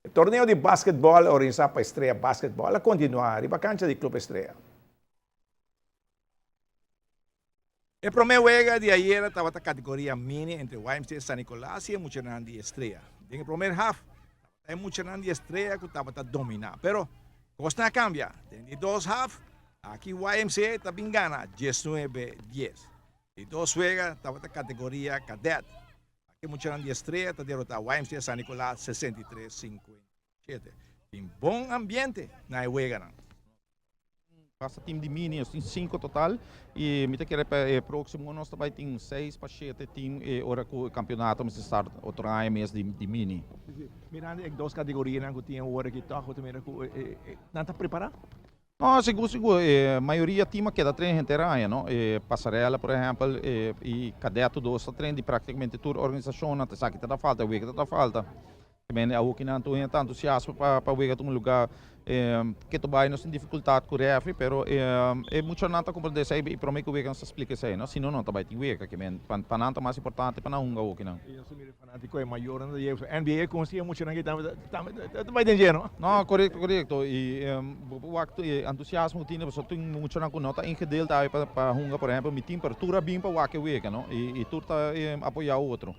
El torneo de básquetbol organizado por Estrella Basketball a continuar en la cancha del Club Estrella. El primer juego de ayer estaba en la categoría mini entre YMCA San Nicolás y Muchanandi Estrella. En el primer half, el Muchanandi Estrella que estaba dominando, pero cosa cambia. En el dos half, aquí YMCA también gana 19-10. Y dos juegos estaba en la categoría cadet. Aquí Muchanandi Estrella está derrotado a YMCA San Nicolás 63-57. En buen ambiente, no hay juego. Passa time de mini, tem 5 total e me quer próximo nós também tem 6 para 7 time ora com o campeonato mas estar outro mês de mini. Mirando em duas categorias que tinha hora que tá, também não está preparado? Não, seguro, maioria time queda treino inteira, não? Passarela, por exemplo, e cadeto dos treino praticamente toda a organização, não sabe que tá falta, o que tá falta. Também é o que não tem tanto entusiasmo para ver um lugar que tu vai não tem dificuldade com o refri, pero é muito nada compreender isso e para mim que o que não se explica isso, não? Se não também tem ver que para nada mais importante para não o que não. E assumir fanático é maior não de NBA conseguia muito não que também tem dinheiro. Não, correto. E o acto entusiasmo tinha você tem muito não nota ingedeeld aí para hunga, por exemplo, mi temperatura bem para o que não? E tu tá apoiar o outro.